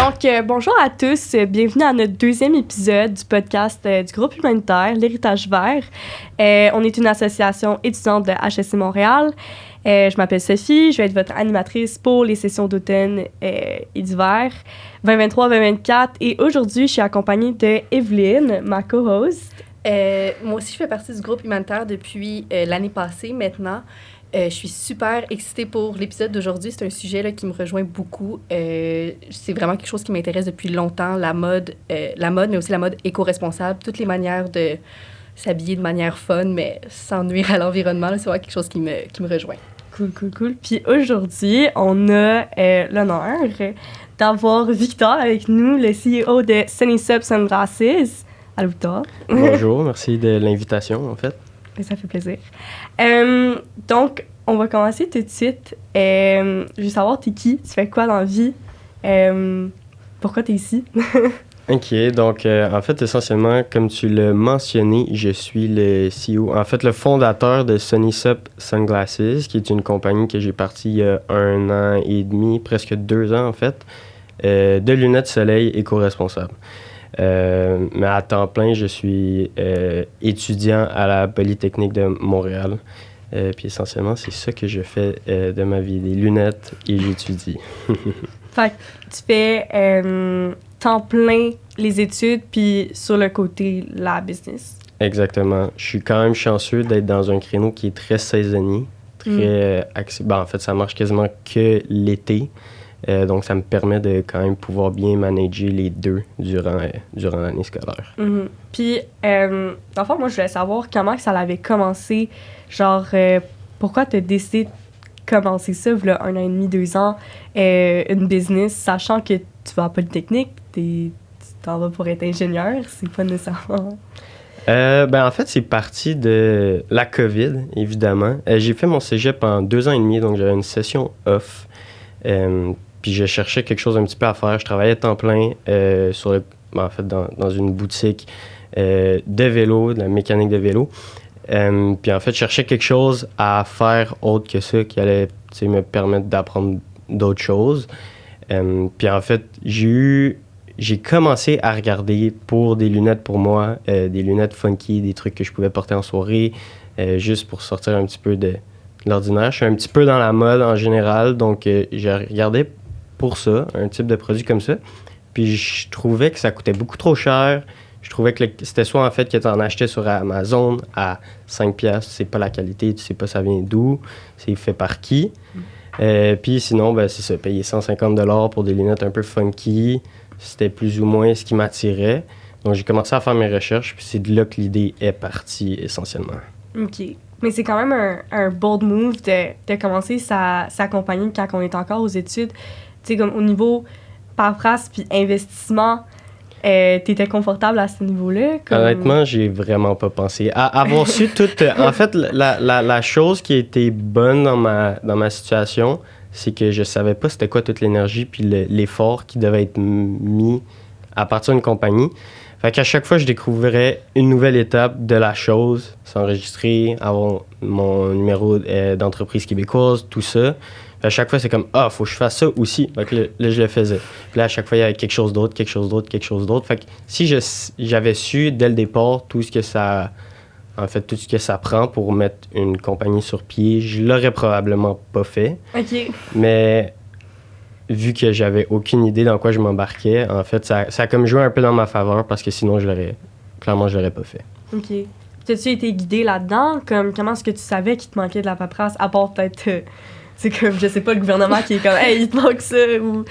Donc, bonjour à tous. Bienvenue à notre deuxième épisode du podcast du groupe humanitaire L'Héritage Vert. On est une association étudiante de HSC Montréal. Je m'appelle Sophie. Je vais être votre animatrice pour les sessions d'automne et d'hiver 2023-2024. Et aujourd'hui, je suis accompagnée de Evelyne, ma co-host. Moi aussi, je fais partie du groupe humanitaire depuis l'année passée maintenant. Je suis super excitée pour l'épisode d'aujourd'hui. C'est un sujet là, qui me rejoint beaucoup. C'est vraiment quelque chose qui m'intéresse depuis longtemps, la mode, mais aussi la mode éco-responsable, toutes les manières de s'habiller de manière fun, mais sans nuire à l'environnement. Là, c'est vraiment quelque chose qui me rejoint. Cool. Puis aujourd'hui, on a l'honneur d'avoir Victor avec nous, le CEO de Sunny Sup Sunglasses. Allô, Victor. Bonjour, merci de l'invitation, en fait. Ça fait plaisir. Donc, on va commencer tout de suite. Je veux savoir, t'es qui? Tu fais quoi dans la vie? Pourquoi t'es ici? OK, donc, en fait, essentiellement, comme tu l'as mentionné, je suis le CEO, en fait, le fondateur de Sunny Sup Sunglasses, qui est une compagnie que j'ai partie il y a 1 an et demi, presque 2 ans, en fait, de lunettes soleil éco-responsables. Mais à temps plein, je suis étudiant à la Polytechnique de Montréal. Puis essentiellement, c'est ça que je fais de ma vie, des lunettes, et j'étudie. Fait que tu fais temps plein les études, puis sur le côté, la business. Exactement. Je suis quand même chanceux d'être dans un créneau qui est très saisonnier, très accessible. En fait, ça marche quasiment que l'été. Donc, ça me permet de quand même pouvoir bien manager les deux durant l'année scolaire. Mm-hmm. Puis, dans le fond, moi, je voulais savoir comment que ça avait commencé. Genre, pourquoi tu as décidé de commencer ça, voilà, 1 an et demi, 2 ans, une business, sachant que tu vas à Polytechnique, tu t'en vas pour être ingénieur, c'est pas nécessairement... En fait, c'est parti de la COVID, évidemment. J'ai fait mon cégep en 2 ans et demi, donc j'avais une session off. Puis je cherchais quelque chose un petit peu à faire. Je travaillais temps plein dans une boutique de vélo, de la mécanique de vélo. Puis en fait, je cherchais quelque chose à faire autre que ça qui allait me permettre d'apprendre d'autres choses. Puis en fait, j'ai commencé à regarder pour des lunettes pour moi, des lunettes funky, des trucs que je pouvais porter en soirée, juste pour sortir un petit peu de l'ordinaire. Je suis un petit peu dans la mode en général, donc j'ai regardé pour ça, un type de produit comme ça. Puis je trouvais que ça coûtait beaucoup trop cher. Je trouvais que c'était soit en fait que tu en achetais sur Amazon à 5$, tu sais pas la qualité, tu sais pas ça vient d'où, c'est fait par qui. Puis sinon, c'est ça, payer 150$ pour des lunettes un peu funky, c'était plus ou moins ce qui m'attirait. Donc j'ai commencé à faire mes recherches, puis c'est de là que l'idée est partie essentiellement. OK. Mais c'est quand même un bold move de commencer sa compagnie quand on est encore aux études. Tu sais, comme au niveau paperasse puis investissement, t'étais confortable à ce niveau-là? Comme... Honnêtement, j'ai vraiment pas pensé. Avoir su tout... en fait, la chose qui a été bonne dans ma situation, c'est que je savais pas c'était quoi toute l'énergie puis l'effort qui devait être mis à partir d'une compagnie. Fait qu'à chaque fois, je découvrais une nouvelle étape de la chose, s'enregistrer, avoir mon numéro d'entreprise québécoise, tout ça. Fait à chaque fois, c'est comme, faut que je fasse ça aussi. Fait que là, je le faisais. Puis là, à chaque fois, il y avait quelque chose d'autre. Fait que si j'avais su dès le départ tout ce que ça prend pour mettre une compagnie sur pied, je l'aurais probablement pas fait. OK. Mais vu que j'avais aucune idée dans quoi je m'embarquais, en fait, ça a comme joué un peu dans ma faveur parce que sinon, je l'aurais pas fait. OK. T'as-tu été guidé là-dedans? Comment est-ce que tu savais qu'il te manquait de la paperasse, à part peut-être, c'est comme, je sais pas, le gouvernement qui est comme, hey, il te manque ça, ou...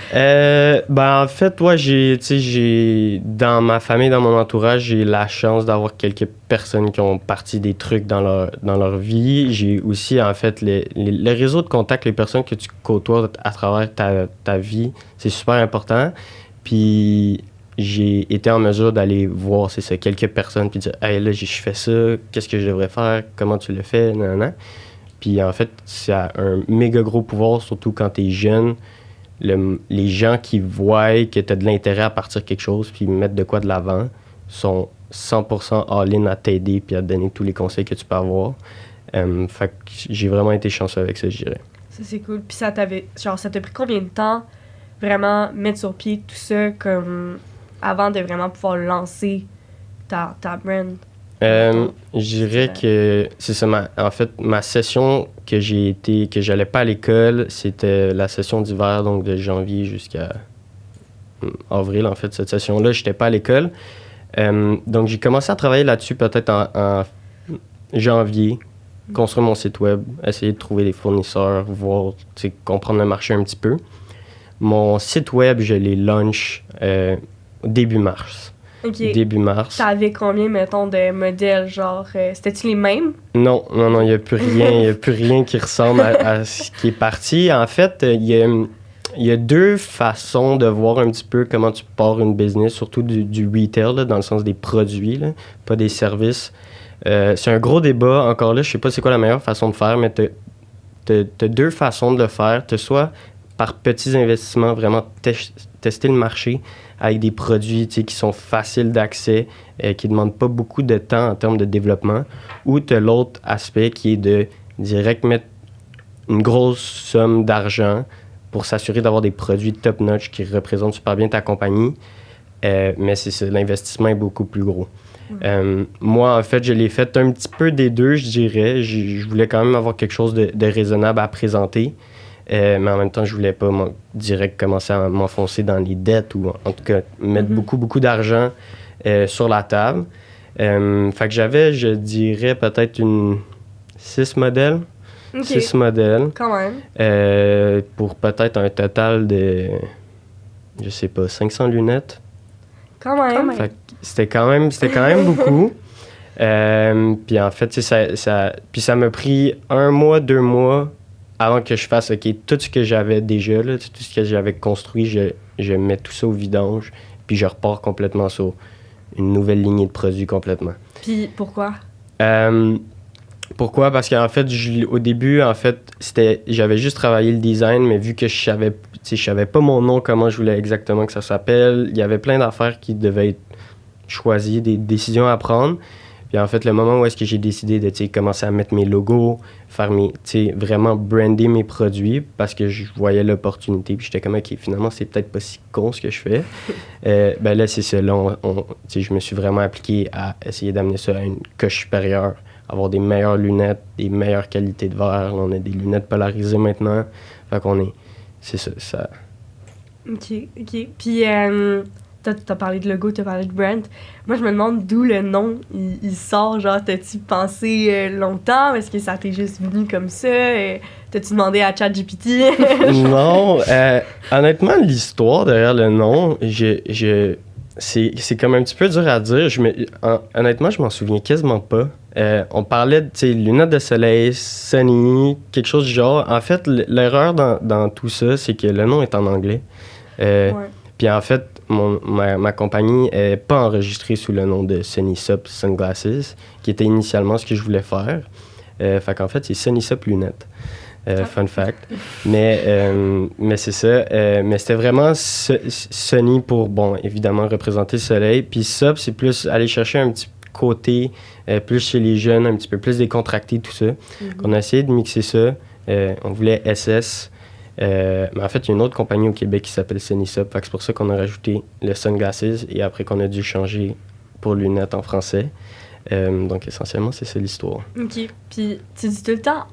En fait, ouais, j'ai dans ma famille, dans mon entourage, j'ai la chance d'avoir quelques personnes qui ont parti des trucs dans leur vie. J'ai aussi, en fait, le réseau de contacts, les personnes que tu côtoies à travers ta vie, c'est super important. Puis j'ai été en mesure d'aller voir, c'est ça, quelques personnes, puis dire, hey, là, je fais ça, qu'est-ce que je devrais faire, comment tu le fais, nanana. Puis en fait, ça a un méga gros pouvoir, surtout quand t'es jeune. Les gens qui voient que t'as de l'intérêt à partir de quelque chose puis mettre de quoi de l'avant sont 100% all-in à t'aider puis à te donner tous les conseils que tu peux avoir. Fait que j'ai vraiment été chanceux avec ça, je dirais. Ça, c'est cool. Puis ça t'a pris combien de temps vraiment mettre sur pied tout ça comme avant de vraiment pouvoir lancer ta brand? Je dirais que c'est ça. En fait, ma session que j'allais pas à l'école, c'était la session d'hiver, donc de janvier jusqu'à avril, en fait, cette session-là, j'étais pas à l'école. Donc, j'ai commencé à travailler là-dessus peut-être en janvier, construire mon site web, essayer de trouver des fournisseurs, voir, comprendre le marché un petit peu. Mon site web, je l'ai launch début mars. OK. Début mars. T'avais combien, mettons, de modèles? Genre, c'était-tu les mêmes? Non, il n'y a plus rien. Il n'y a plus rien qui ressemble à ce qui est parti. En fait, il y a deux façons de voir un petit peu comment tu pars une business, surtout du retail, là, dans le sens des produits, là, pas des services. C'est un gros débat. Encore là, je sais pas c'est quoi la meilleure façon de faire, mais t'as deux façons de le faire. T'as soit par petits investissements, vraiment tester le marché avec des produits qui sont faciles d'accès, qui ne demandent pas beaucoup de temps en termes de développement. Ou tu as l'autre aspect qui est de direct mettre une grosse somme d'argent pour s'assurer d'avoir des produits top-notch qui représentent super bien ta compagnie. Mais c'est ça, l'investissement est beaucoup plus gros. Moi, en fait, je l'ai fait un petit peu des deux, je dirais. Je voulais quand même avoir quelque chose de raisonnable à présenter. Mais en même temps, je voulais pas direct commencer à m'enfoncer dans les dettes ou en tout cas mettre beaucoup d'argent sur la table. Fait que j'avais, je dirais, peut-être 6 modèles. OK. 6 modèles. Quand même. Pour peut-être un total de, je sais pas, 500 lunettes. Quand même. Fait que c'était quand même beaucoup. Puis en fait, ça m'a pris 1 mois, 2 mois avant que je fasse tout ce que j'avais déjà, là, tout ce que j'avais construit, je mets tout ça au vidange, puis je repars complètement sur une nouvelle lignée de produits complètement. Puis pourquoi? Pourquoi? Parce qu'en fait, au début, en fait, j'avais juste travaillé le design, mais vu que je savais pas mon nom, comment je voulais exactement que ça s'appelle, il y avait plein d'affaires qui devaient être choisies, des décisions à prendre. Puis en fait, le moment où est-ce que j'ai décidé de commencer à mettre mes logos, faire vraiment brander mes produits parce que je voyais l'opportunité. Puis j'étais comme, OK, finalement, c'est peut-être pas si con ce que je fais. Ben là, c'est ça. Là, je me suis vraiment appliqué à essayer d'amener ça à une coche supérieure, avoir des meilleures lunettes, des meilleures qualités de verre. Là, on a des lunettes polarisées maintenant. Fait qu'on est... C'est ça. OK. Puis, t'as parlé de logo, t'as parlé de brand. Moi, je me demande d'où le nom, il sort. Genre, t'as-tu pensé longtemps? Est-ce que ça t'est juste venu comme ça? T'as-tu demandé à ChatGPT? Non. Honnêtement, l'histoire derrière le nom, c'est comme un petit peu dur à dire. Honnêtement, je m'en souviens quasiment pas. On parlait de lunettes de soleil, Sunny, quelque chose du genre. En fait, l'erreur dans tout ça, c'est que le nom est en anglais. Ouais. Puis en fait, ma compagnie n'est pas enregistrée sous le nom de Sunny Sup Sunglasses, qui était initialement ce que je voulais faire. Fait qu'en fait, c'est Sunny Sup Lunettes. Fun fact. Mais c'est ça. Mais c'était vraiment Sunny pour, bon, évidemment, représenter le soleil. Puis Sup, c'est plus aller chercher un petit côté plus chez les jeunes, un petit peu plus décontracté, tout ça. On a essayé de mixer ça. On voulait SS. Mais en fait, il y a une autre compagnie au Québec qui s'appelle Sunnysup. Fait que c'est pour ça qu'on a rajouté le Sunglasses et après qu'on a dû changer pour lunettes en français. Donc essentiellement, c'est ça l'histoire. OK. Puis tu dis tout le temps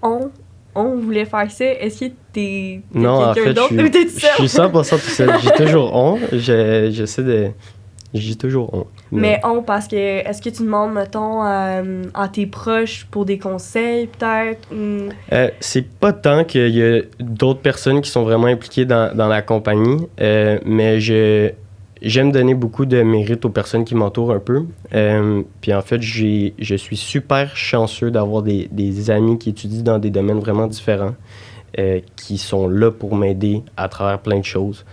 on voulait faire ça. Est-ce que t'es non, quelqu'un en fait, d'autre ou t'es tout seul? Je suis 100% tout seul. J'ai toujours on. J'essaie de... J'ai toujours on. Mais parce que, est-ce que tu demandes, mettons, à tes proches pour des conseils, peut-être? C'est pas tant qu'il y a d'autres personnes qui sont vraiment impliquées dans la compagnie, mais j'aime donner beaucoup de mérite aux personnes qui m'entourent un peu. Puis en fait, je suis super chanceux d'avoir des amis qui étudient dans des domaines vraiment différents, qui sont là pour m'aider à travers plein de choses.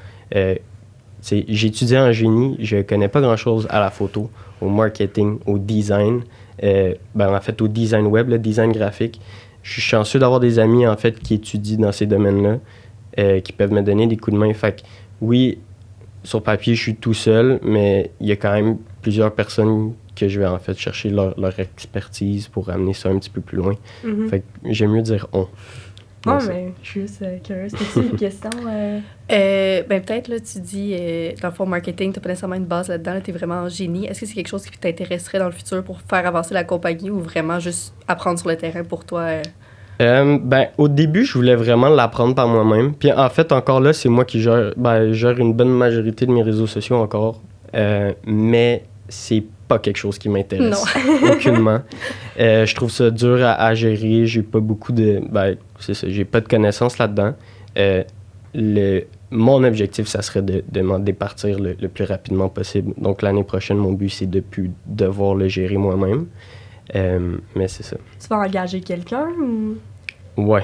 J'ai étudié en génie, je connais pas grand-chose à la photo, au marketing, au design, en fait au design web, le design graphique. Je suis chanceux d'avoir des amis en fait qui étudient dans ces domaines-là, qui peuvent me donner des coups de main. Fait que oui, sur papier, je suis tout seul, mais il y a quand même plusieurs personnes que je vais en fait chercher leur expertise pour amener ça un petit peu plus loin. Fait que j'aime mieux dire on. Non, Donc, mais je suis juste curieuse. C'était une question? Ben peut-être, là, tu dis, dans le fond, marketing, t'as pas nécessairement une base là-dedans, là, t'es vraiment en génie. Est-ce que c'est quelque chose qui t'intéresserait dans le futur pour faire avancer la compagnie ou vraiment juste apprendre sur le terrain pour toi? Ben, au début, je voulais vraiment l'apprendre par moi-même. Puis en fait, encore là, c'est moi qui gère une bonne majorité de mes réseaux sociaux encore. Mais c'est pas quelque chose qui m'intéresse. Non. Aucunement. Je trouve ça dur à gérer. J'ai pas beaucoup de... Ben, c'est ça, j'ai pas de connaissances là-dedans. Mon objectif, ça serait de m'en départir le plus rapidement possible. Donc l'année prochaine, mon but, c'est de plus devoir le gérer moi-même. Mais c'est ça. Tu vas engager quelqu'un ou... Ouais.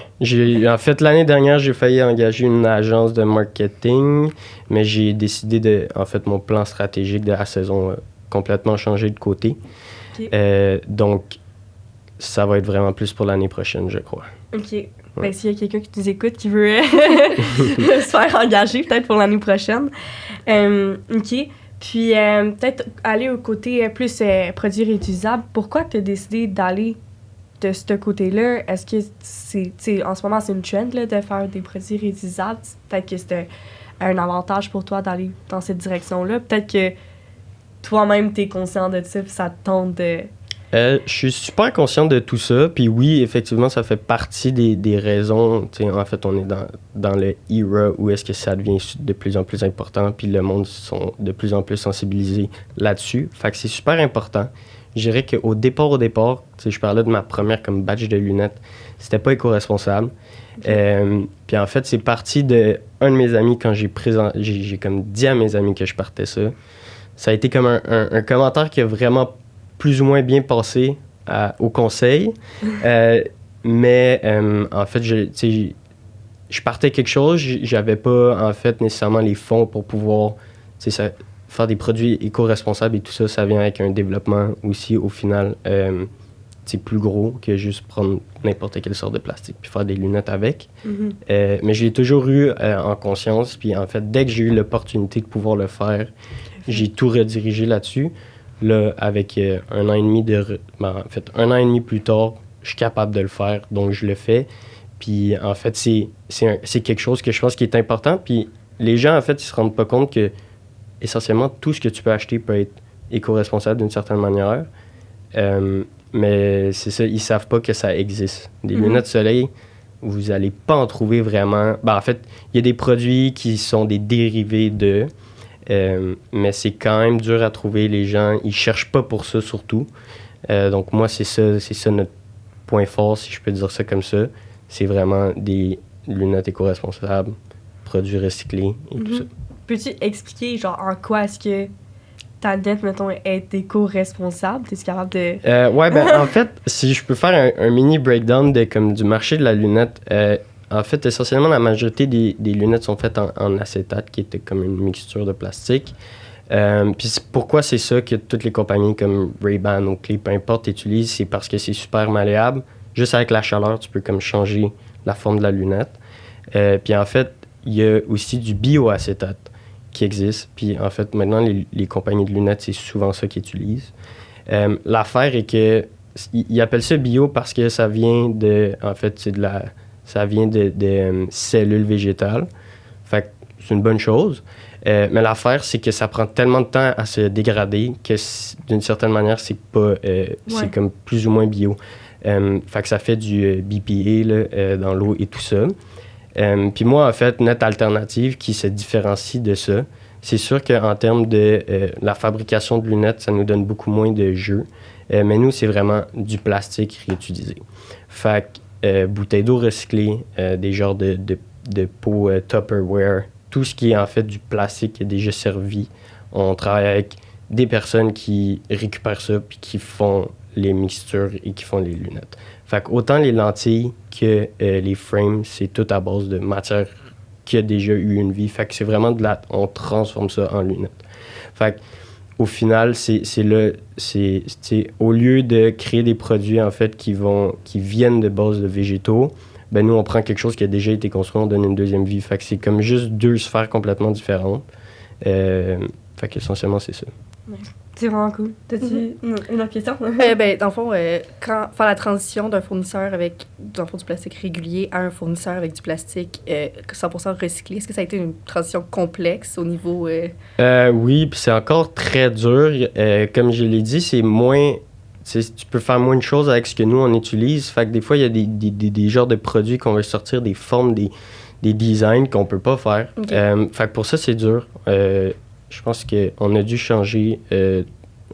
En fait, l'année dernière, j'ai failli engager une agence de marketing, mais j'ai décidé mon plan stratégique de la saison a complètement changé de côté. OK. Donc, ça va être vraiment plus pour l'année prochaine, je crois. OK. Ben, s'il y a quelqu'un qui nous écoute qui veut se faire engager, peut-être pour l'année prochaine. OK. Puis, peut-être aller au côté plus produits réutilisables. Pourquoi tu as décidé d'aller de ce côté-là? Est-ce que c'est en ce moment, c'est une trend là, de faire des produits réutilisables? Peut-être que c'était un avantage pour toi d'aller dans cette direction-là. Peut-être que toi-même, tu es conscient de ça, puis ça te tente de... Je suis super conscient de tout ça. Puis oui, effectivement, ça fait partie des raisons. En fait, on est dans le era où est-ce que ça devient de plus en plus important. Puis le monde sont de plus en plus sensibilisés là-dessus. Fait que c'est super important. Je dirais qu'au départ, je parlais de ma première comme batch de lunettes. C'était pas éco-responsable. Okay. Puis en fait, c'est parti de un de mes amis quand j'ai comme dit à mes amis que je partais ça. Ça a été comme un commentaire qui a vraiment plus ou moins bien passé au conseil. Mais en fait, je partais quelque chose. J'avais pas en fait nécessairement les fonds pour pouvoir faire des produits éco-responsables et tout ça. Ça vient avec un développement aussi au final plus gros que juste prendre n'importe quelle sorte de plastique puis faire des lunettes avec. Mm-hmm. Mais je l'ai toujours eu en conscience. Puis en fait, dès que j'ai eu l'opportunité de pouvoir le faire, j'ai tout redirigé là-dessus. Là, avec un an et demi un an et demi plus tard, je suis capable de le faire, donc je le fais. Puis en fait, c'est quelque chose que je pense qui est important. Puis les gens, en fait, ils se rendent pas compte que essentiellement tout ce que tu peux acheter peut être éco-responsable d'une certaine manière. Mais c'est ça, ils savent pas que ça existe. Des lunettes de soleil, vous allez pas en trouver vraiment. En fait, il y a des produits qui sont des dérivés de... mais c'est quand même dur à trouver. Les gens, ils cherchent pas pour ça surtout. Donc moi, c'est ça notre point fort, si je peux dire ça comme ça. C'est vraiment des lunettes éco-responsables, produits recyclés et tout ça. Peux-tu expliquer genre en quoi est-ce que ta lunette, mettons, est éco-responsable? T'es-tu capable de... Ouais, ben en fait, si je peux faire un mini breakdown du marché de la lunette, en fait, essentiellement, la majorité des lunettes sont faites en acétate, qui était comme une mixture de plastique. Puis pourquoi c'est ça que toutes les compagnies comme Ray-Ban, Oakley, peu importe, utilisent, c'est parce que c'est super malléable. Juste avec la chaleur, tu peux comme changer la forme de la lunette. Puis en fait, il y a aussi du bioacétate qui existe. Puis en fait, maintenant, les compagnies de lunettes, c'est souvent ça qu'ils utilisent. L'affaire est que ils appellent ça bio parce que ça vient ça vient de cellules végétales. Fait que c'est une bonne chose. Mais l'affaire, c'est que ça prend tellement de temps à se dégrader que d'une certaine manière, c'est comme plus ou moins bio. Fait que ça fait du BPA dans l'eau et tout ça. Puis moi, en fait, notre alternative qui se différencie de ça, c'est sûr qu'en termes de la fabrication de lunettes, ça nous donne beaucoup moins de jeu. Mais nous, c'est vraiment du plastique réutilisé. Fait que bouteilles d'eau recyclées, des genres de pots Tupperware, tout ce qui est en fait du plastique qui est déjà servi. On travaille avec des personnes qui récupèrent ça puis qui font les mixtures et qui font les lunettes. Fait que autant les lentilles que les frames, c'est tout à base de matière qui a déjà eu une vie. Fait que c'est vraiment on transforme ça en lunettes. Fait que au final, c'est au lieu de créer des produits en fait qui viennent de base de végétaux, ben nous on prend quelque chose qui a déjà été construit, on donne une deuxième vie. Fait que c'est comme juste deux sphères complètement différentes. Fait qu'essentiellement c'est ça. C'est vraiment cool. T'as-tu une autre question? Ben, dans le fond, quand faire la transition d'un fournisseur avec dans le fond, du plastique régulier à un fournisseur avec du plastique 100% recyclé, est-ce que ça a été une transition complexe au niveau... Oui, puis c'est encore très dur. Comme je l'ai dit, c'est moins... Tu peux faire moins de choses avec ce que nous, on utilise. Fait que des fois, il y a des genres de produits qu'on veut sortir, des formes, des designs qu'on peut pas faire. Okay. Fait que pour ça, c'est dur. Je pense qu'on a dû changer...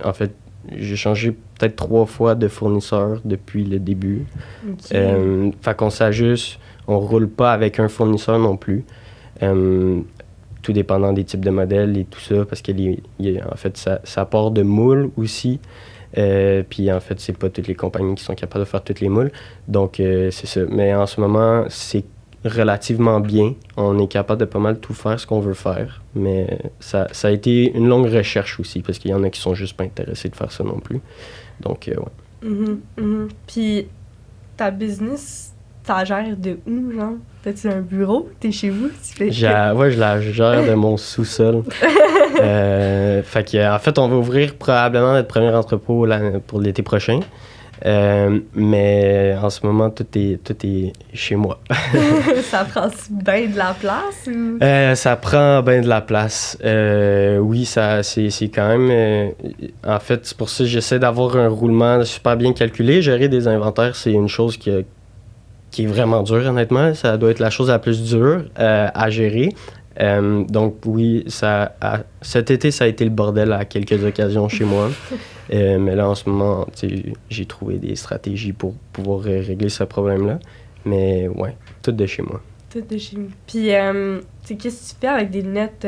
en fait, j'ai changé peut-être 3 fois de fournisseur depuis le début. Okay. Fait qu'on s'ajuste. On roule pas avec un fournisseur non plus. Tout dépendant des types de modèles et tout ça, parce que en fait, ça part de moules aussi. Puis en fait, c'est pas toutes les compagnies qui sont capables de faire toutes les moules. Donc, c'est ça. Mais en ce moment, c'est relativement bien. On est capable de pas mal tout faire ce qu'on veut faire. Mais ça a été une longue recherche aussi, parce qu'il y en a qui sont juste pas intéressés de faire ça non plus. Donc, ouais. Puis, ta business, ça gère de où, genre? T'as-tu un bureau? T'es chez vous? Ouais, je la gère de mon sous-sol. Fait que, en fait, on va ouvrir probablement notre premier entrepôt pour l'été prochain. Mais en ce moment, tout est chez moi. Ça prend bien de la place? Ou? Ça prend bien de la place. Oui, c'est quand même... en fait, c'est pour ça que j'essaie d'avoir un roulement super bien calculé. Gérer des inventaires, c'est une chose qui est vraiment dure, honnêtement. Ça doit être la chose la plus dure à gérer. Donc oui, cet été, ça a été le bordel à quelques occasions chez moi. Mais là, en ce moment, j'ai trouvé des stratégies pour pouvoir régler ce problème-là. Mais ouais, tout de chez moi. Tout de chez moi. Puis, qu'est-ce que tu fais avec des lunettes,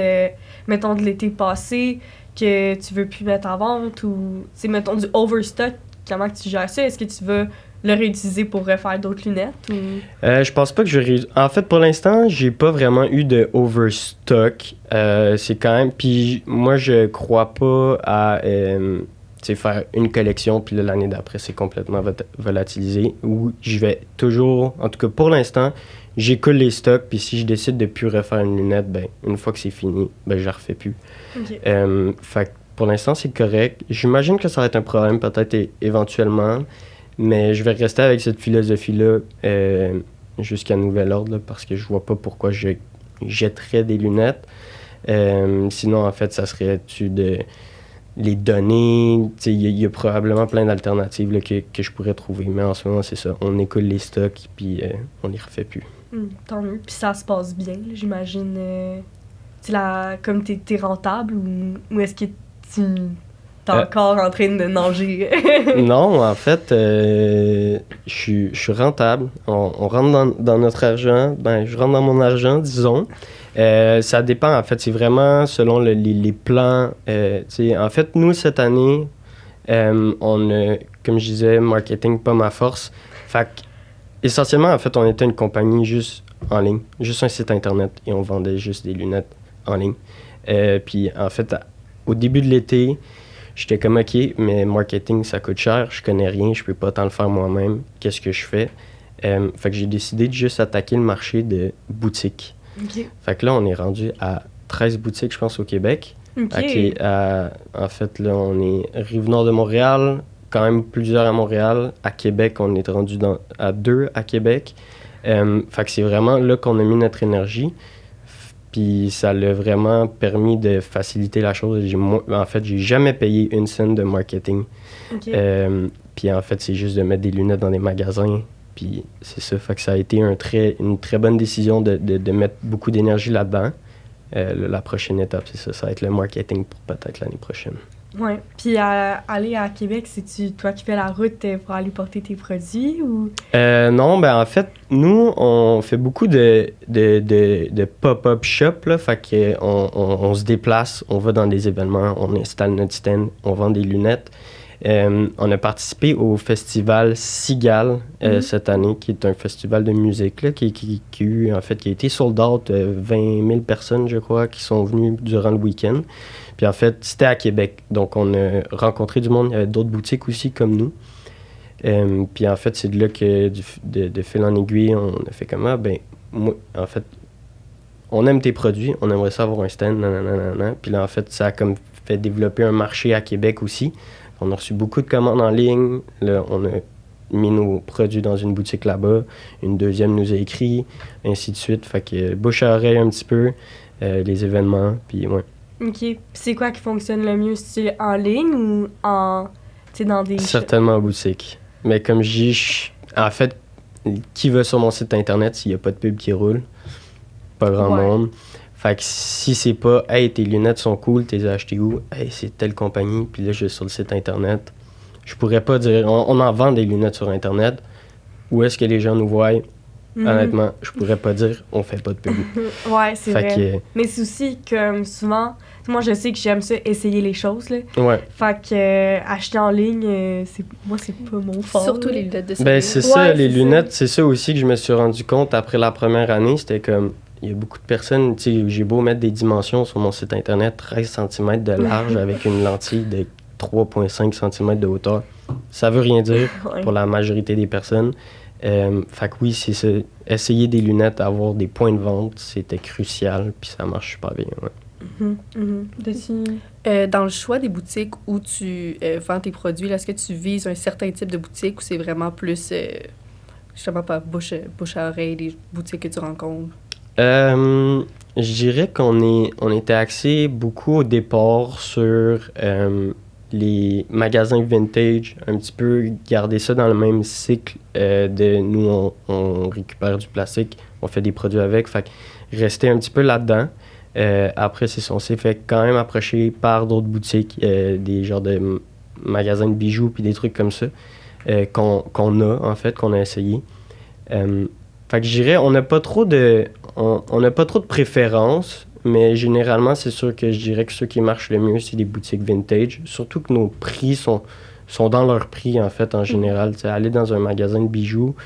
mettons, de l'été passé, que tu veux plus mettre en vente? Ou, mettons, du overstock, comment que tu gères ça? Est-ce que tu vas le réutiliser pour refaire d'autres lunettes? Ou... je pense pas que En fait, pour l'instant, j'ai pas vraiment eu de overstock. C'est quand même... Puis moi, je crois pas à faire une collection, puis l'année d'après, c'est complètement volatilisé. Ou je vais toujours... En tout cas, pour l'instant, j'écoule les stocks, puis si je décide de plus refaire une lunette, ben une fois que c'est fini, ben je la refais plus. Okay. Fait que pour l'instant, c'est correct. J'imagine que ça va être un problème peut-être éventuellement. Mais je vais rester avec cette philosophie-là jusqu'à nouvel ordre, là, parce que je vois pas pourquoi je jetterais des lunettes. Sinon, en fait, ça serait-tu de les donner? Il y a probablement plein d'alternatives là, que je pourrais trouver. Mais en ce moment, c'est ça. On écoule les stocks, puis on les refait plus. Tant mieux. Puis ça se passe bien, là, j'imagine. Comme t'es rentable, ou est-ce que tu... T'es encore en train de nager? Non, en fait, je suis rentable. On rentre dans notre argent. Ben, je rentre dans mon argent, disons. Ça dépend, en fait. C'est vraiment selon les plans. En fait, nous, cette année, on a, comme je disais, marketing, pas ma force. Fait essentiellement, en fait, on était une compagnie juste en ligne. Juste un site Internet. Et on vendait juste des lunettes en ligne. Puis, en fait, au début de l'été... J'étais comme, OK, mais marketing, ça coûte cher, je connais rien, je peux pas tant le faire moi-même. Qu'est-ce que je fais? Fait que j'ai décidé de juste attaquer le marché de boutiques. Okay. Fait que là, on est rendu à 13 boutiques, je pense, au Québec. Okay. En fait, là, on est Rive-Nord de Montréal, quand même plusieurs à Montréal. À Québec, on est rendu à 2 à Québec. Fait que c'est vraiment là qu'on a mis notre énergie. Puis ça l'a vraiment permis de faciliter la chose. En fait, j'ai jamais payé une scène de marketing. Okay. Puis en fait, c'est juste de mettre des lunettes dans des magasins. Puis c'est ça. Fait que ça a été une très bonne décision de mettre beaucoup d'énergie là-dedans. La prochaine étape, c'est ça. Ça va être le marketing pour peut-être l'année prochaine. Ouais. Puis aller à Québec, c'est-tu toi qui fais la route pour aller porter tes produits ou? Non, ben en fait, nous, on fait beaucoup de pop-up shop, là. Fait qu'on se déplace, on va dans des événements, on installe notre stand, on vend des lunettes. On a participé au festival Cigale cette année, qui est un festival de musique là, qui a été sold out, 20 000 personnes, je crois, qui sont venues durant le week-end. Puis en fait, c'était à Québec. Donc, on a rencontré du monde. Il y avait d'autres boutiques aussi comme nous. Puis en fait, c'est de là que, de fil en aiguille, on a fait comme moi, en fait, on aime tes produits, on aimerait ça avoir un stand, nanana. Puis là, en fait, ça a comme fait développer un marché à Québec aussi. On a reçu beaucoup de commandes en ligne. Là, on a mis nos produits dans une boutique là-bas. Une deuxième nous a écrit, ainsi de suite. Fait que bouche à oreille un petit peu, les événements, puis ouais. OK. Puis c'est quoi qui fonctionne le mieux? C'est en ligne ou en... Tu sais, dans des... Certainement en boutique. Mais comme je dis, en fait, qui va sur mon site internet s'il n'y a pas de pub qui roule? Pas grand monde. Fait que si c'est pas « Hey, tes lunettes sont cool, t'es achetées où? » « Hey, c'est telle compagnie. » Puis là, je vais sur le site internet. Je pourrais pas dire... On en vend des lunettes sur internet. Où est-ce que les gens nous voient? Honnêtement, je pourrais pas dire on fait pas de pub. Ouais, c'est Fait vrai. Mais c'est aussi comme souvent... Moi, je sais que j'aime ça, essayer les choses, là. Ouais. Fait que acheter en ligne, moi, c'est pas mon fort. Surtout là. les lunettes de soleil. Ben, c'est ça, les c'est lunettes, c'est ça aussi que je me suis rendu compte après la première année. C'était comme, il y a beaucoup de personnes, tu sais, j'ai beau mettre des dimensions sur mon site internet, 13 cm de large avec une lentille de 3,5 cm de hauteur. Ça veut rien dire pour la majorité des personnes. Fait que oui, c'est ça. Essayer des lunettes, avoir des points de vente, c'était crucial, puis ça marche super bien, ouais. Dans le choix des boutiques où tu vends tes produits, là, est-ce que tu vises un certain type de boutique ou c'est vraiment plus, justement, pas bouche à oreille, des boutiques que tu rencontres? Je dirais on était axé beaucoup au départ sur les magasins vintage, un petit peu garder ça dans le même cycle de nous, on récupère du plastique, on fait des produits avec, fait que rester un petit peu là-dedans. Après, c'est ça, on s'est fait quand même approcher par d'autres boutiques, des genres de magasins de bijoux puis des trucs comme ça qu'on a, en fait, qu'on a essayé. Fait que je dirais, on n'a pas trop de préférences, mais généralement, c'est sûr que je dirais que ceux qui marchent le mieux, c'est des boutiques vintage. Surtout que nos prix sont dans leur prix, en fait, en général. T'sais, aller dans un magasin de bijoux,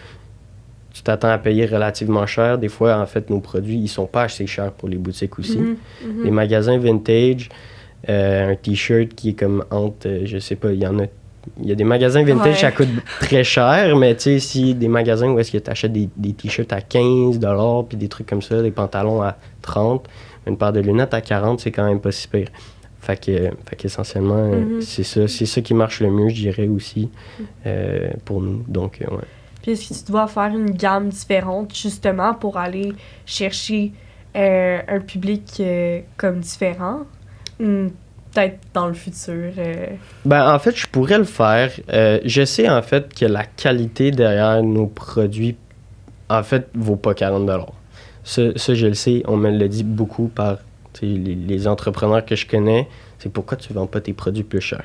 tu t'attends à payer relativement cher. Des fois, en fait, nos produits, ils sont pas assez chers pour les boutiques aussi. Les magasins vintage, un T-shirt qui est comme entre, je sais pas, il y a des magasins vintage, ça coûte très cher, mais tu sais, si des magasins où est-ce que tu achètes des T-shirts à 15 $ puis des trucs comme ça, des pantalons à 30, une paire de lunettes à 40, c'est quand même pas si pire. Fait qu'essentiellement, c'est ça qui marche le mieux, je dirais aussi, pour nous. Donc, ouais. Puis est-ce que tu dois faire une gamme différente, justement, pour aller chercher un public comme différent? Peut-être dans le futur. Ben, en fait, je pourrais le faire. Je sais, en fait, que la qualité derrière nos produits, en fait, vaut pas 40 $. Ça, je le sais. On me le dit beaucoup par les entrepreneurs que je connais. C'est pourquoi tu vends pas tes produits plus chers.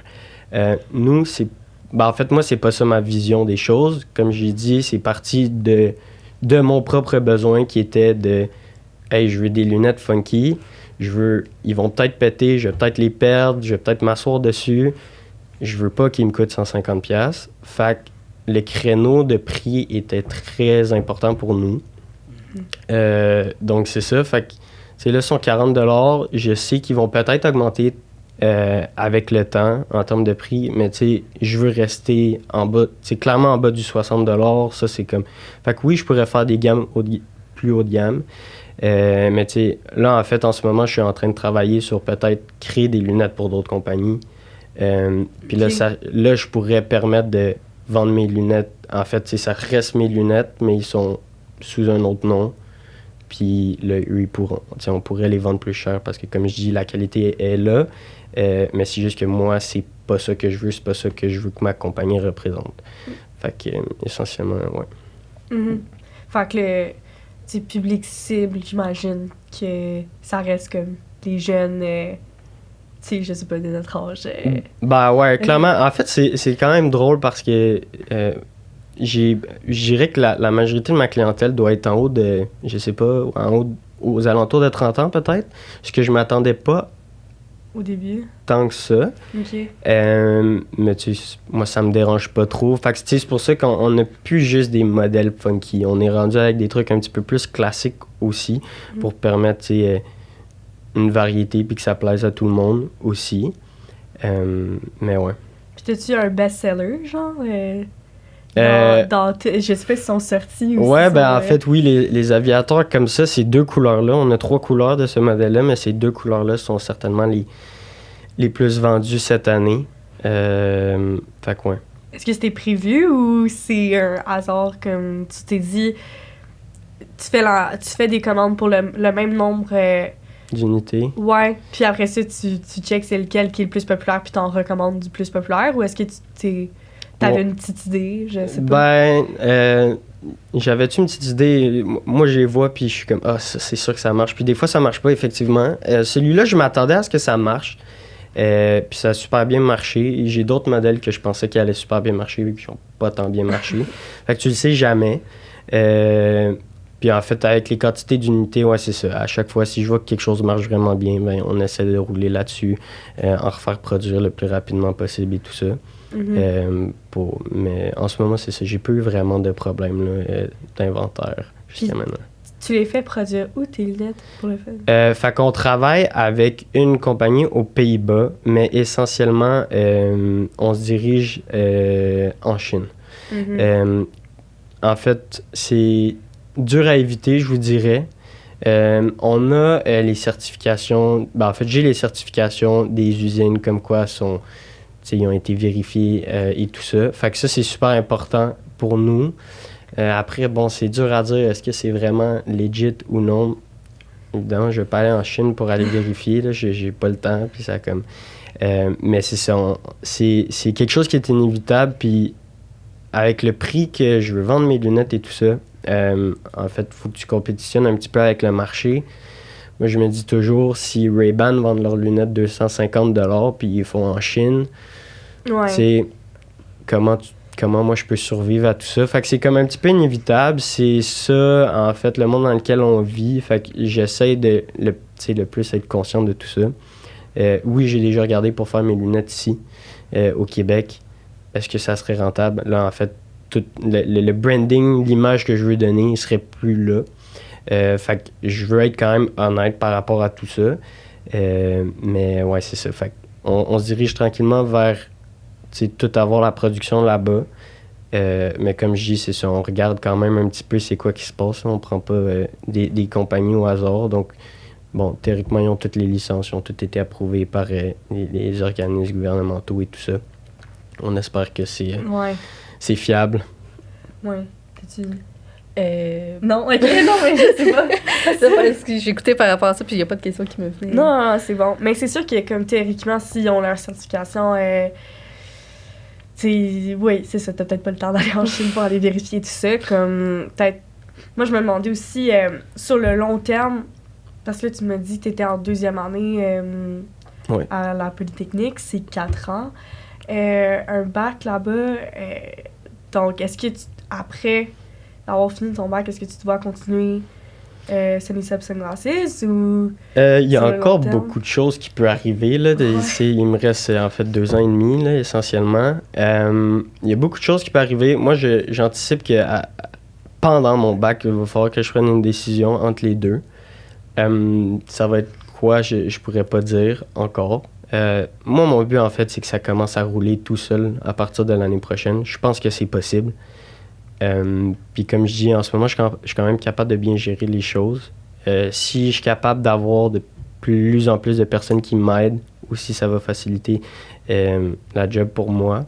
Nous, c'est... Ben, en fait, moi, c'est pas ça ma vision des choses. Comme j'ai dit, c'est parti de mon propre besoin qui était de « Hey, je veux des lunettes funky. Ils vont peut-être péter, je vais peut-être les perdre, je vais peut-être m'asseoir dessus. Je veux pas qu'ils me coûtent 150 $. » Fait que le créneau de prix était très important pour nous. Donc, c'est ça. Fait que, là, sont 40 $. Je sais qu'ils vont peut-être augmenter avec le temps en termes de prix, mais tu sais, je veux rester en bas, clairement en bas du 60 $. Ça, c'est comme... Fait que oui, je pourrais faire des gammes plus haut de gamme. Mais tu sais, là, en fait, en ce moment, je suis en train de travailler sur peut-être créer des lunettes pour d'autres compagnies. Puis là, je pourrais permettre de vendre mes lunettes. En fait, ça reste mes lunettes, mais ils sont sous un autre nom. Puis là, eux, on pourrait les vendre plus cher parce que, comme je dis, la qualité est là. Mais c'est juste que moi, c'est pas ça que je veux, c'est pas ça que je veux que ma compagnie représente. Fait que, essentiellement, ouais. Fait que le public cible, j'imagine que ça reste comme les jeunes, tu sais, je sais pas, de notre âge. Ben ouais, clairement. En fait, c'est quand même drôle parce que je dirais que la majorité de ma clientèle doit être en haut de, je sais pas, aux alentours de 30 ans peut-être. Ce que je m'attendais pas au début. Tant que ça. OK. Mais tu sais, moi, ça me dérange pas trop. Fait que c'est pour ça qu'on n'a plus juste des modèles funky. On est rendu avec des trucs un petit peu plus classiques aussi pour permettre, tu sais, une variété puis que ça plaise à tout le monde aussi. Mais ouais. Puis t'as-tu un best-seller, genre? Je sais pas s'ils sont sortis ou Ouais, si ben en fait, oui, les aviateurs comme ça, ces deux couleurs-là, on a 3 couleurs de ce modèle-là, mais ces 2 couleurs-là sont certainement les plus vendus cette année. Fait que ouais. Est-ce que c'était prévu ou c'est un hasard comme tu t'es dit, tu fais des commandes pour le même nombre D'unités. ouais, puis après ça, tu checks c'est lequel qui est le plus populaire, puis t'en recommandes du plus populaire, ou est-ce que t'avais une petite idée, je sais pas? Ben, j'avais-tu une petite idée? Moi, je les vois, puis je suis comme, ah, c'est sûr que ça marche. Puis des fois, ça marche pas, effectivement. Celui-là, je m'attendais à ce que ça marche. Puis ça a super bien marché. J'ai d'autres modèles que je pensais qu'ils allaient super bien marcher, qui n'ont pas tant bien marché. Fait que tu le sais jamais. Puis en fait, avec les quantités d'unités, ouais, c'est ça. À chaque fois, si je vois que quelque chose marche vraiment bien, ben, on essaie de rouler là-dessus, en refaire produire le plus rapidement possible et tout ça. Mais en ce moment, c'est ça. J'ai pas eu vraiment de problème là, d'inventaire jusqu'à maintenant. Tu les fais produire où tes lunettes pour le fun? Fait qu'on travaille avec une compagnie aux Pays-Bas, mais essentiellement, on se dirige en Chine. En fait, c'est dur à éviter, je vous dirais. On a les certifications. Ben, en fait, j'ai les certifications des usines comme quoi ils ont été vérifiés et tout ça. Fait que ça, c'est super important pour nous. Après, bon, c'est dur à dire est-ce que c'est vraiment legit ou non. Évidemment, je vais pas aller en Chine pour aller vérifier. Là, j'ai pas le temps. Puis ça comme. Mais c'est ça. C'est quelque chose qui est inévitable. Puis avec le prix que je veux vendre mes lunettes et tout ça, en fait, il faut que tu compétitionnes un petit peu avec le marché. Moi, je me dis toujours, si Ray-Ban vendent leurs lunettes 250$, puis ils font en Chine, ouais. C'est comment moi je peux survivre à tout ça. Fait que c'est comme un petit peu inévitable. C'est ça, en fait, le monde dans lequel on vit. Fait que j'essaie de le plus être conscient de tout ça. Oui, j'ai déjà regardé pour faire mes lunettes ici, au Québec. Est-ce que ça serait rentable? Là, en fait, tout le branding, l'image que je veux donner, il serait plus là. Fait que je veux être quand même honnête par rapport à tout ça. Mais ouais, c'est ça. Fait on se dirige tranquillement vers tout avoir la production là-bas. Mais comme je dis, c'est ça. On regarde quand même un petit peu c'est quoi qui se passe. On prend pas des compagnies au hasard. Donc, bon, théoriquement, ils ont toutes les licences. Ils ont toutes été approuvées par les organismes gouvernementaux et tout ça. On espère que c'est fiable. Ouais. T'as-tu... Non, ok, non, mais je sais pas. C'est parce que j'ai écouté par rapport à ça, puis il n'y a pas de question qui me venait. Non, c'est bon. Mais c'est sûr que, comme théoriquement, s'ils ont leur certification, oui, c'est ça, t'as peut-être pas le temps d'aller en Chine pour aller vérifier tout ça. Comme, peut-être. Moi, je me demandais aussi, sur le long terme, parce que là, tu m'as dit que t'étais en 2e année à la Polytechnique, c'est 4 ans. Un bac là-bas, donc, est-ce que après d'avoir fini ton bac, est-ce que tu dois continuer Sunny-Sub Sunglasses ou... Il y a encore beaucoup de choses qui peuvent arriver. Là. Il me reste en fait 2 ans et demi, là, essentiellement. Il y a beaucoup de choses qui peuvent arriver. Moi, j'anticipe que pendant mon bac, il va falloir que je prenne une décision entre les deux. Ça va être quoi, je pourrais pas dire encore. Moi, mon but, en fait, c'est que ça commence à rouler tout seul à partir de l'année prochaine. Je pense que c'est possible. Puis comme je dis, en ce moment, je suis quand même capable de bien gérer les choses. Si je suis capable d'avoir de plus en plus de personnes qui m'aident, ou si ça va faciliter la job pour moi,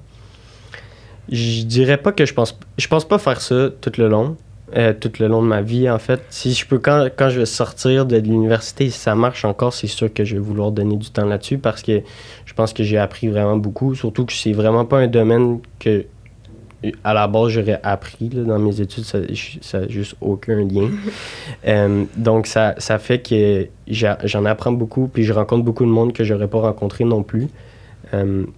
je dirais pas que je pense pas faire ça tout le long de ma vie, en fait. Si je peux, quand je vais sortir de l'université, si ça marche encore, c'est sûr que je vais vouloir donner du temps là-dessus parce que je pense que j'ai appris vraiment beaucoup, surtout que c'est vraiment pas un domaine que à la base, j'aurais appris là, dans mes études, ça n'a juste aucun lien. Donc, ça fait que j'en apprends beaucoup, puis je rencontre beaucoup de monde que je n'aurais pas rencontré non plus.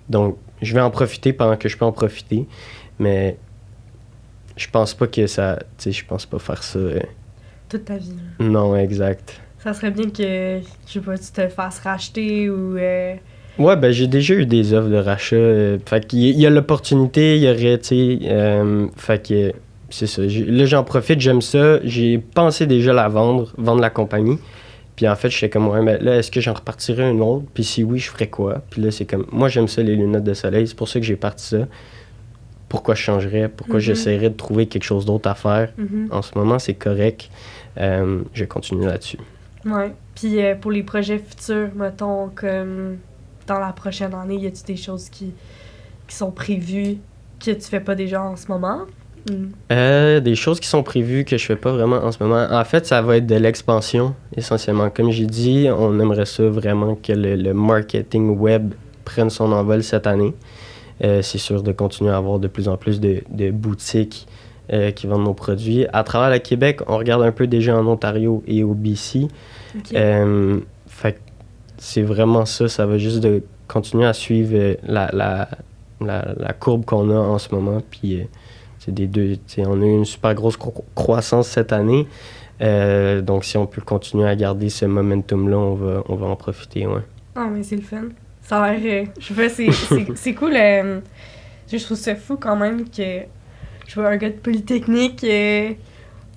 Donc, je vais en profiter pendant que je peux en profiter, mais je pense pas que ça... Tu sais, je pense pas faire ça... toute ta vie. Non, exact. Ça serait bien que, je sais pas, tu te fasses racheter ou... Ouais, ben j'ai déjà eu des offres de rachat. Fait qu'il y a l'opportunité, il y aurait, tu sais... fait que c'est ça. Là, j'en profite, j'aime ça. J'ai pensé déjà vendre la compagnie. Puis en fait, j'étais comme, ouais, mais là, est-ce que j'en repartirais une autre? Puis si oui, je ferais quoi? Puis là, c'est comme, moi, j'aime ça, les lunettes de soleil. C'est pour ça que j'ai parti ça. pourquoi je changerais, pourquoi j'essaierais de trouver quelque chose d'autre à faire. En ce moment, c'est correct. Je continue là-dessus. Ouais. Puis pour les projets futurs, mettons, comme dans la prochaine année, y a-t-il des choses qui sont prévues que tu fais pas déjà en ce moment? Des choses qui sont prévues que je fais pas vraiment en ce moment. En fait, ça va être de l'expansion, essentiellement. Comme j'ai dit, on aimerait ça vraiment que le marketing web prenne son envol cette année. C'est sûr de continuer à avoir de plus en plus de boutiques qui vendent nos produits. À travers le Québec, on regarde un peu déjà en Ontario et au BC. Fait que c'est vraiment ça. Ça va juste de continuer à suivre la courbe qu'on a en ce moment. Puis c'est des deux. On a eu une super grosse croissance cette année. Donc si on peut continuer à garder ce momentum-là, on va en profiter. Ouais. Ah, mais c'est le fun. Ça a l'air... je sais pas, c'est cool. Je trouve ça fou quand même que je vois un gars de Polytechnique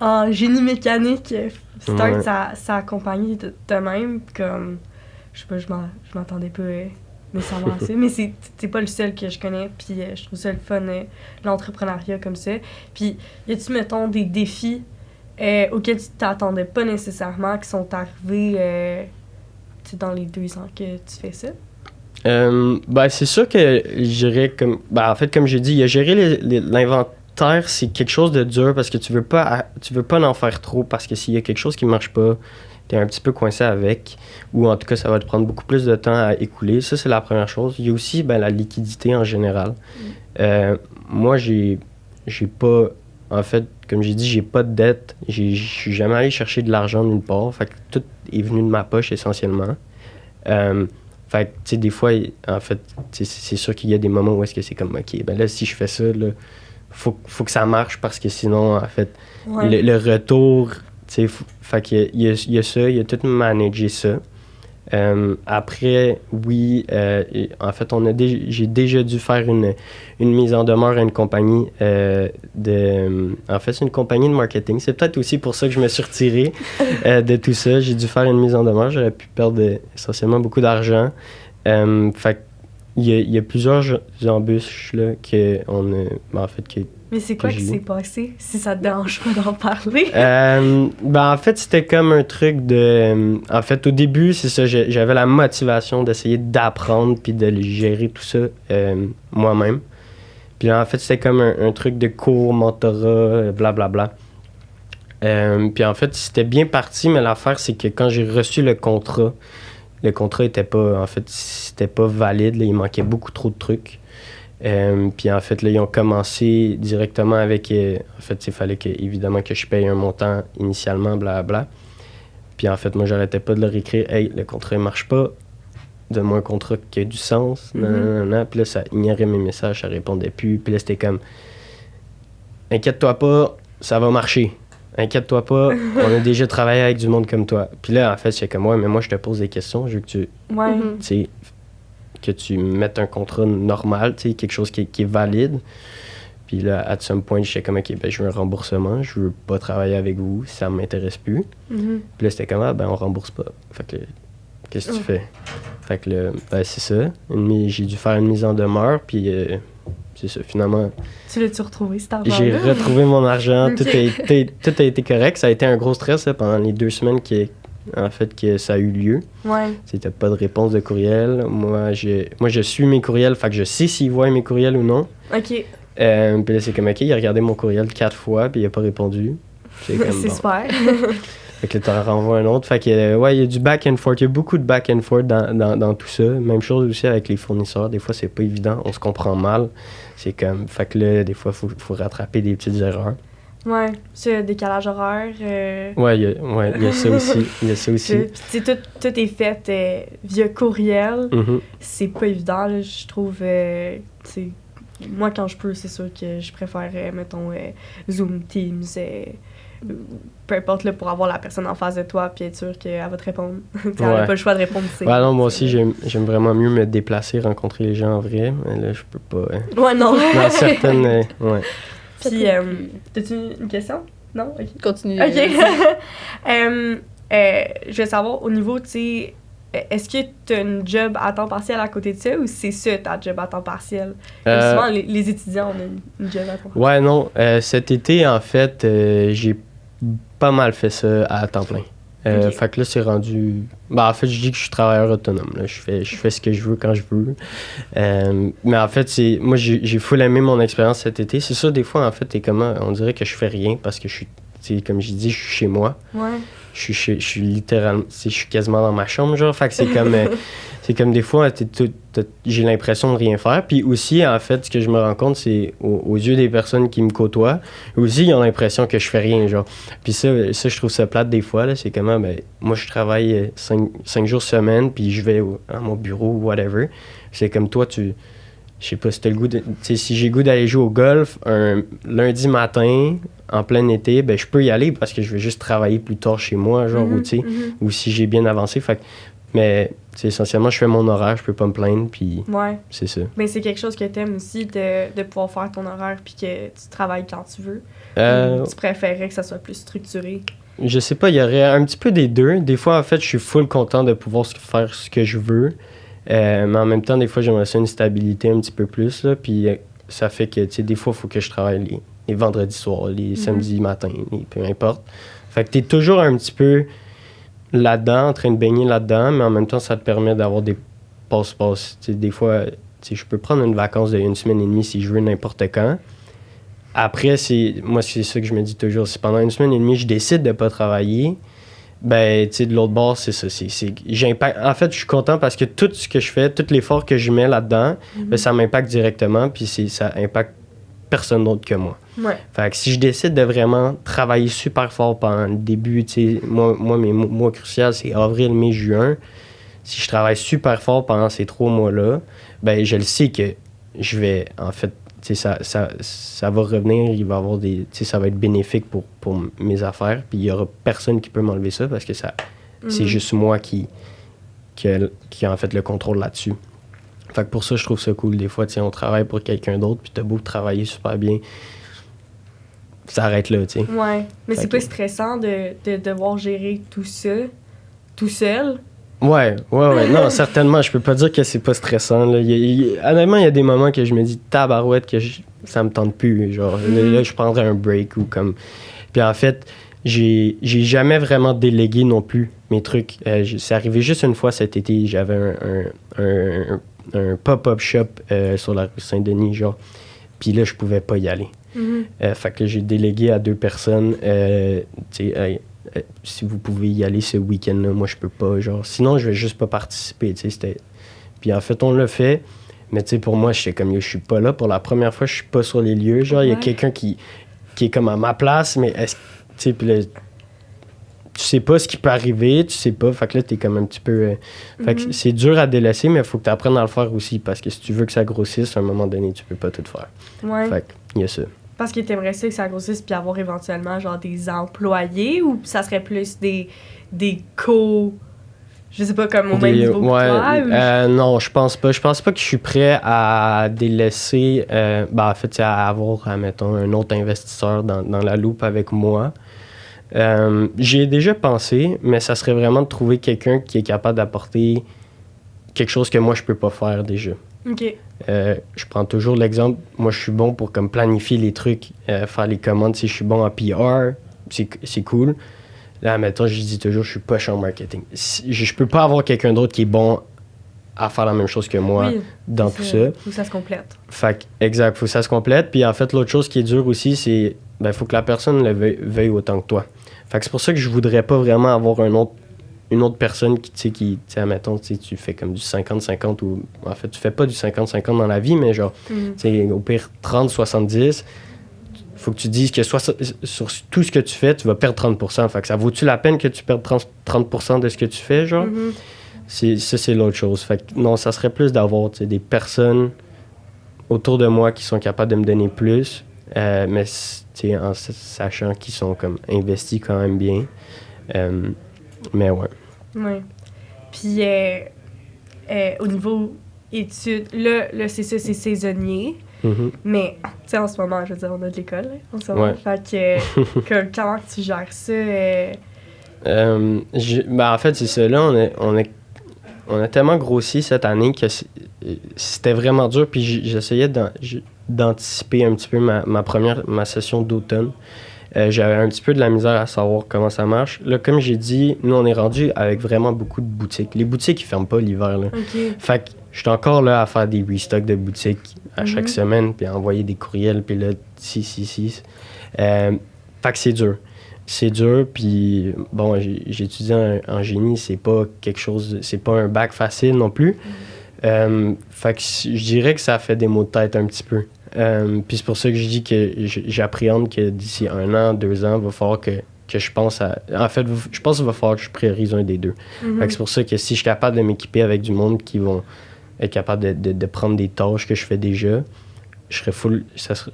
en génie mécanique start sa compagnie de même. Comme, je sais pas, je m'attendais pas nécessairement à ça. Mais c'est pas le seul que je connais. Puis je trouve ça le fun, l'entrepreneuriat comme ça. Puis y a-tu, mettons, des défis auxquels tu t'attendais pas nécessairement qui sont arrivés dans les 2 ans que tu fais ça? C'est sûr que j'irais comme... en fait, comme j'ai dit, gérer l'inventaire, c'est quelque chose de dur parce que tu veux pas en faire trop parce que s'il y a quelque chose qui marche pas, t'es un petit peu coincé avec, ou en tout cas, ça va te prendre beaucoup plus de temps à écouler. Ça, c'est la première chose. Il y a aussi la liquidité en général. Moi, j'ai pas... En fait, comme j'ai dit, j'ai pas de dette. Je suis jamais allé chercher de l'argent nulle part. Fait que tout est venu de ma poche, essentiellement. Fait que, tu sais, des fois, en fait, c'est sûr qu'il y a des moments où est-ce que c'est comme, OK, là, si je fais ça, là, faut que ça marche parce que sinon, en fait, le retour, tu sais, fait qu'il y a ça, il y a tout managé ça. Après, oui, en fait, j'ai déjà dû faire une mise en demeure à une compagnie en fait, c'est une compagnie de marketing. C'est peut-être aussi pour ça que je me suis retiré de tout ça. J'ai dû faire une mise en demeure. J'aurais pu perdre essentiellement beaucoup d'argent. Fait il y a plusieurs embûches là, en fait, mais c'est quoi qui s'est passé, si ça te dérange pas d'en parler? En fait, c'était comme un truc de... En fait, au début, c'est ça, j'avais la motivation d'essayer d'apprendre puis de gérer tout ça moi-même. Puis là, en fait, c'était comme un truc de cours, mentorat, blablabla. Puis en fait, c'était bien parti, mais l'affaire, c'est que quand j'ai reçu le contrat était pas... En fait, c'était pas valide. Là, il manquait beaucoup trop de trucs. Puis en fait, là, ils ont commencé directement avec... en fait, il fallait évidemment que je paye un montant initialement, blablabla. Puis en fait, moi, j'arrêtais pas de leur écrire « Hey, le contrat ne marche pas. Donne-moi un contrat qui a du sens. » Nanana. Puis là, ça ignorait mes messages, ça répondait plus. Puis là, c'était comme « Inquiète-toi pas, ça va marcher. Inquiète-toi pas, on a déjà travaillé avec du monde comme toi. » Puis là, en fait, j'étais comme « Ouais, mais moi, je te pose des questions. Je veux que tu... tu sais, que tu mettes un contrat normal, tu sais, quelque chose qui est valide. » Puis là, à some point, j'étais comme, OK, je veux un remboursement, je veux pas travailler avec vous, ça m'intéresse plus. Puis là, c'était comme, on rembourse pas. Fait que, qu'est-ce que tu fais? Fait que là, c'est ça. J'ai dû faire une mise en demeure, puis c'est ça, finalement. Tu l'as-tu retrouvé, cet argent-là? J'ai retrouvé mon argent, tout a été correct. Ça a été un gros stress là, pendant les 2 semaines que ça a eu lieu. Ouais. C'était pas de réponse de courriel. Moi, je suis mes courriels, fait que je sais s'ils voient mes courriels ou non. OK. Puis là, c'est comme, OK, il a regardé mon courriel 4 fois, puis il a pas répondu. C'est super. Fait que là, t'en renvoies un autre. Fait que, il y a du back and forth. Il y a beaucoup de back and forth dans tout ça. Même chose aussi avec les fournisseurs. Des fois, c'est pas évident. On se comprend mal. C'est comme, fait que là, des fois, faut rattraper des petites erreurs. Ouais, c'est décalage horaire. Ouais, il y a ça aussi. Il y a ça aussi. Tout est fait via courriel. Mm-hmm. C'est pas évident, là, je trouve. Moi, quand je peux, c'est sûr que je préfère, mettons, Zoom, Teams, peu importe, là, pour avoir la personne en face de toi puis être sûr qu'elle va te répondre. Elle n'a pas le choix de répondre. Non, moi aussi, j'aime vraiment mieux me déplacer, rencontrer les gens en vrai. Mais là, je peux pas. Ouais, non. Dans certaines. Ouais. Puis, t'as-tu une question? Non? OK. Continue. OK. Je vais savoir, au niveau, tu sais, est-ce que tu as une job à temps partiel à côté de ça ou c'est ça ta job à temps partiel? Souvent, les étudiants, on a une job à temps partiel. Ouais, non. Cet été, en fait, j'ai pas mal fait ça à temps plein. Ok. Fait que là, c'est rendu... Ben, en fait, je dis que je suis travailleur autonome. Là. Je fais ce que je veux quand je veux. Mais en fait, moi, j'ai full aimé mon expérience cet été. C'est ça, des fois, en fait, on dirait que je fais rien parce que comme j'ai dit, je suis chez moi. Ouais. Je suis littéralement... Je suis quasiment dans ma chambre, genre. Fait que c'est comme des fois, j'ai l'impression de rien faire. Puis aussi, en fait, ce que je me rends compte, c'est aux yeux des personnes qui me côtoient, aussi, ils ont l'impression que je fais rien, genre. Puis ça, je trouve ça plate des fois, là. C'est comment, moi, je travaille 5 jours semaine, puis je vais à mon bureau ou whatever. C'est comme toi, je sais pas si t'as le goût de... Tu sais, si j'ai le goût d'aller jouer au golf un lundi matin, en plein été, je peux y aller parce que je vais juste travailler plus tard chez moi, genre, ou si j'ai bien avancé. Fait que, mais essentiellement, je fais mon horaire, je peux pas me plaindre, puis c'est ça. Mais c'est quelque chose que t'aimes aussi, de pouvoir faire ton horaire puis que tu travailles quand tu veux. Ou tu préférerais que ça soit plus structuré? Je sais pas, il y aurait un petit peu des deux. Des fois, en fait, je suis full content de pouvoir faire ce que je veux. Mais en même temps, des fois, j'aimerais ça une stabilité un petit peu plus, là, puis ça fait que, tu sais, des fois, il faut que je travaille les vendredis soirs, les samedis matins, peu importe. Fait que t'es toujours un petit peu là-dedans, en train de baigner là-dedans, mais en même temps, ça te permet d'avoir des passe-passe. Tu sais, des fois, je peux prendre une vacance d'1 semaine et demie si je veux, n'importe quand. Après, moi, c'est ça que je me dis toujours. Si pendant 1 semaine et demie, je décide de pas travailler, tu sais, de l'autre bord, c'est ça. En fait, je suis content parce que tout ce que je fais, tout l'effort que je mets là-dedans, ça m'impacte directement, puis ça impacte personne d'autre que moi. Ouais. Fait que si je décide de vraiment travailler super fort pendant le début, tu sais, mes mois cruciaux, c'est avril, mai, juin. Si je travaille super fort pendant ces 3 mois-là, je le sais que je vais, en fait, tu sais, ça va revenir, il va avoir tu sais, ça va être bénéfique pour mes affaires, puis il y aura personne qui peut m'enlever ça parce que c'est juste moi qui a en fait le contrôle là-dessus. Fait que pour ça, je trouve ça cool. Des fois, tu sais, on travaille pour quelqu'un d'autre, puis t'as beau travailler super bien, ça arrête là, tu sais. Ouais, mais c'est pas stressant de devoir gérer tout ça, tout seul. Ouais. Non, certainement, je peux pas dire que c'est pas stressant. Là. Honnêtement, il y a des moments que je me dis tabarouette que ça me tente plus. Genre, là, je prendrais un break ou comme... Puis en fait, j'ai jamais vraiment délégué non plus mes trucs. C'est arrivé juste une fois cet été. J'avais un pop-up shop sur la rue Saint-Denis, genre. Puis là, je pouvais pas y aller. Fait que j'ai délégué à 2 personnes, tu sais, si vous pouvez y aller ce week-end-là, moi je peux pas, genre, sinon je vais juste pas participer, tu sais, puis en fait on l'a fait, mais tu sais, pour moi j'étais comme, je suis pas là, pour la première fois je suis pas sur les lieux, genre, il y a quelqu'un qui est comme à ma place, mais tu sais, puis là, tu sais pas ce qui peut arriver, tu sais pas, fait que là t'es comme un petit peu, fait que c'est dur à délaisser, mais il faut que tu apprennes à le faire aussi, parce que si tu veux que ça grossisse, à un moment donné, tu peux pas tout faire. Fait que, il y a ça. Parce que t'aimerais ça que ça grossisse puis avoir éventuellement genre des employés ou ça serait plus des je sais pas, comme au même niveau que toi? Non, je pense pas. Je pense pas que je suis prêt à délaisser, en fait, à avoir, mettons, un autre investisseur dans la loupe avec moi. J'y ai déjà pensé, mais ça serait vraiment de trouver quelqu'un qui est capable d'apporter quelque chose que moi je peux pas faire déjà. OK. Je prends toujours l'exemple, moi je suis bon pour comme planifier les trucs, faire les commandes, si je suis bon en PR, c'est cool. Là, mettons, je dis toujours, je suis poche en marketing. Je peux pas avoir quelqu'un d'autre qui est bon à faire la même chose que moi dans tout ça. Faut que ça se complète. Exact, faut que ça se complète. Puis en fait, l'autre chose qui est dure aussi, c'est faut que la personne le veuille autant que toi. Fait que c'est pour ça que je voudrais pas vraiment avoir une autre personne qui admettons, tu fais comme du 50-50 ou... En fait, tu fais pas du 50-50 dans la vie, mais genre, au pire, 30-70, faut que tu dises que sur tout ce que tu fais, tu vas perdre 30%. Fait que ça vaut-tu la peine que tu perdes 30% de ce que tu fais, genre? C'est l'autre chose. Fait que non, ça serait plus d'avoir des personnes autour de moi qui sont capables de me donner plus, mais en sachant qu'ils sont comme investis quand même bien. Mais ouais. Oui. Puis, au niveau études, là c'est ça, c'est saisonnier. Mais, tu sais, en ce moment, je veux dire, on a de l'école, là, en ce moment. Fait que comment tu gères ça? En fait, c'est ça. Là, on est on a tellement grossi cette année que c'était vraiment dur. Puis j'essayais d'anticiper un petit peu ma session d'automne. J'avais un petit peu de la misère à savoir comment ça marche. Là, comme j'ai dit, nous, on est rendu avec vraiment beaucoup de boutiques. Les boutiques, ils ferment pas l'hiver, là. OK. Fait que j'étais encore là à faire des restocks de boutiques à chaque semaine, puis à envoyer des courriels, puis là, si. Fait que c'est dur. C'est dur, puis bon, j'ai étudié en génie, c'est pas un bac facile non plus. Fait que je dirais que ça fait des maux de tête un petit peu. Puis c'est pour ça que je dis que j'appréhende que d'ici 1 an, 2 ans, il va falloir que je pense à... En fait, je pense qu'il va falloir que je priorise un des deux. Fait que c'est pour ça que si je suis capable de m'équiper avec du monde qui vont être capable de prendre des tâches que je fais déjà, je